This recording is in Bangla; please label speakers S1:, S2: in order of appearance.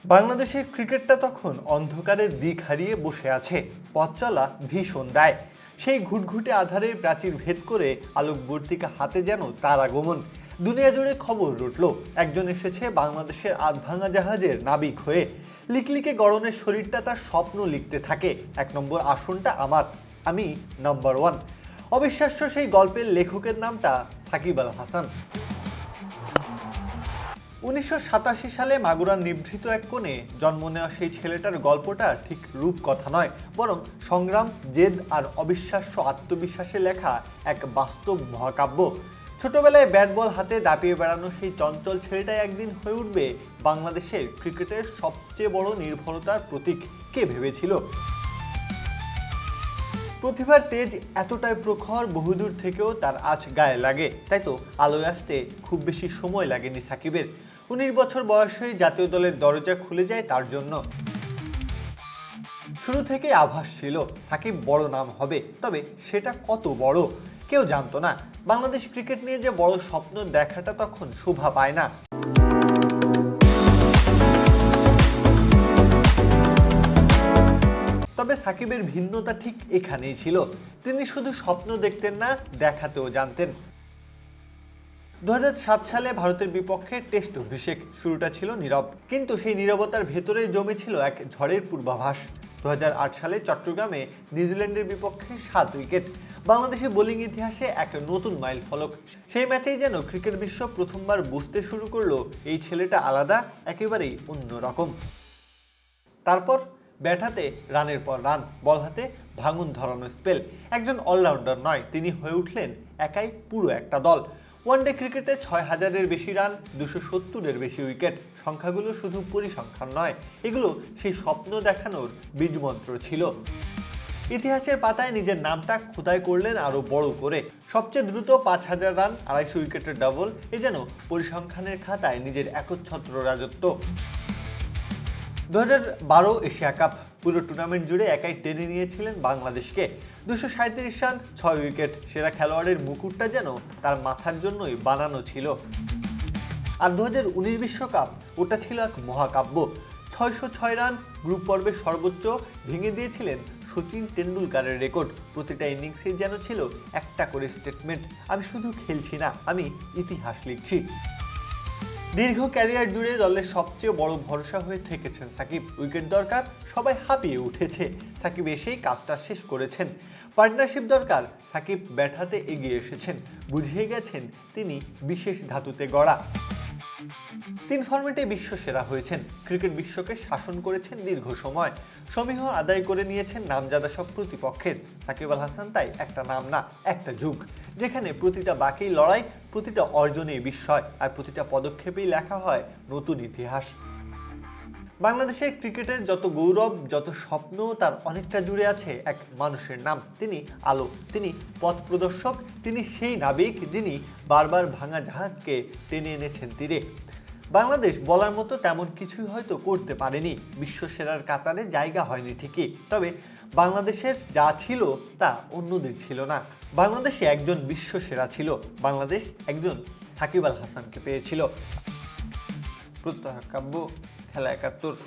S1: বাংলাদেশের ক্রিকেটটা তখন অন্ধকারের দিক হারিয়ে বসে আছে, পথ চলা ভীষণ দায়। সেই ঘুটঘুটে আধারে প্রাচীর ভেদ করে আলোকবর্তিকা হাতে যেন তার আগমন। দুনিয়া জুড়ে খবর রটল, একজন এসেছে বাংলাদেশের আধভাঙা জাহাজের নাবিক হয়ে। লিকলিকে গড়নের শরীরটা তার স্বপ্ন লিখতে থাকে, ১ নম্বর আসনটা আমার, আমি নাম্বার 1। অবিশ্বাস্য সেই গল্পের লেখকের নামটা সাকিব আল হাসান। ১৯৮৭ সালে মাগুরার নিভৃত এক কোণে জন্ম নেওয়া সেই ছেলেটার গল্পটা ঠিক রূপকথা নয়, বরং সংগ্রাম, জেদ আর অবিশ্বাস্য আত্মবিশ্বাসে লেখা এক বাস্তব মহাকাব্য। ছোটবেলায় ব্যাট বল হাতে দাপিয়ে বেড়ানো সেই চঞ্চল ছেলেটাই একদিন হয়ে উঠবে বাংলাদেশের ক্রিকেটের সবচেয়ে বড় নির্ভরতার প্রতীক। কে ভেবেছিল? প্রতিভার তেজ এতটাই প্রখর, বহুদূর থেকেও তার আঁচ গায়ে লাগে। তাই তো আলোয় আসতে খুব বেশি সময় লাগেনি সাকিবের। ১৯ বছর বয়সেই জাতীয় দলের দরজা খুলে যায় তার জন্য। শুরু থেকেই আভাস ছিল সাকিব বড় নাম হবে, তবে সেটা কত বড় কেউ জানতো না। বাংলাদেশ ক্রিকেট নিয়ে যে বড় স্বপ্ন দেখাটা তখন শোভা পায় না। তবে সাকিবের ভিন্নতা ঠিক এখানেই ছিল, তিনি শুধু স্বপ্ন দেখতেন না, দেখাতেও জানতেন। ২০০৭ সালে ভারতের বিপক্ষে টেস্ট অভিষেক শুরুটা ছিল নীরব, কিন্তু সেই নীরবতার ভেতরে জমেছিল এক ঝড়ের পূর্বাভাস। ২০০৮ সালে চট্টগ্রামে নিউজিল্যান্ডের বিপক্ষে ৭ উইকেট, বাংলাদেশের বোলিং ইতিহাসে এক নতুন মাইল ফলক। সেই ম্যাচেই যেন ক্রিকেট বিশ্ব প্রথমবার বুঝতে শুরু করলো এই ছেলেটা আলাদা, একেবারেই অন্যরকম। তারপর ব্যাট হাতে রানের পর রান, বল হাতে ভাঙন ধরানো স্পেল। একজন অলরাউন্ডার নয়, তিনি হয়ে উঠলেন একাই পুরো একটা দল। ওয়ানডে ক্রিকেটে ৬,০০০-এর বেশি রান, ২৭০-এর বেশি উইকেট। সংখ্যাগুলো শুধু পরিসংখ্যান নয়, এগুলো সেই স্বপ্ন দেখানোর বীজমন্ত্র ছিল। ইতিহাসের পাতায় নিজের নামটা খোদাই করলেন আরও বড় করে। সবচেয়ে দ্রুত ৫,০০০ রান, ২৫০ উইকেটের ডাবল, এ যেন পরিসংখ্যানের খাতায় নিজের একচ্ছত্র রাজত্ব। ২০১২ এশিয়া কাপ, পুরো টুর্নামেন্ট জুড়ে একাই টেনে নিয়েছিলেন বাংলাদেশকে। ২৩৭ রান, ৬ উইকেট। সেরা খেলোয়াড়ের মুকুটটা যেন তার মাথার জন্যই বানানো ছিল। আর ২০১৯ বিশ্বকাপ, ওটা ছিল এক মহাকাব্য। ৬০৬ রান, গ্রুপ পর্বের সর্বোচ্চ, ভেঙে দিয়েছিলেন সচিন টেন্ডুলকারের রেকর্ড। প্রতিটা ইনিংসেই যেন ছিল একটা করে স্টেটমেন্ট, আমি শুধু খেলছি না, আমি ইতিহাস লিখছি। দীর্ঘ ক্যারিয়ার জুড়ে দলের সবচেয়ে বড় ভরসা হয়ে থেকেছেন সাকিব। উইকেট দরকার, সবাই হাঁপিয়ে উঠেছে, সাকিব এসেই কাজটা শেষ করেছেন। পার্টনারশিপ দরকার, সাকিব ব্যাট হাতে এগিয়ে এসেছেন, বুঝিয়ে গেছেন তিনি বিশেষ ধাতুতে গড়া। ৩ ফরম্যাটে বিশ্ব সেরা হয়েছেন, ক্রিকেট বিশ্বকে শাসন করেছেন দীর্ঘ সময়, সমীহ আদায় করে নিয়েছেন নামজাদা সব প্রতিপক্ষের। সাকিব আল হাসান তাই একটা নাম না, একটা যুগ, যেখানে প্রতিটা বাকি লড়াই, প্রতিটা অর্জনেই বিস্ময়, আর প্রতিটা পদক্ষেপেই লেখা হয় নতুন ইতিহাস। বাংলাদেশের ক্রিকেটের যত গৌরব, যত স্বপ্ন, তার অনেকটা জুড়ে আছে এক মানুষের নাম। তিনি আলো, তিনি পথ প্রদর্শক, তিনি সেই নাবিক যিনি বারবার ভাঙা জাহাজকে টেনে এনেছেন তীরে। বাংলাদেশ বলার মতো তেমন কিছুই হয়তো করতে পারেনি, বিশ্বসেরার কাতারে জায়গা হয়নি ঠিকই, তবে বাংলাদেশের যা ছিল তা অন্যদের ছিল না। বাংলাদেশে একজন বিশ্বসেরা ছিল, বাংলাদেশ একজন সাকিব আল হাসানকে পেয়েছিল। প্রত্যহ কাব্য, খেলা ৭১।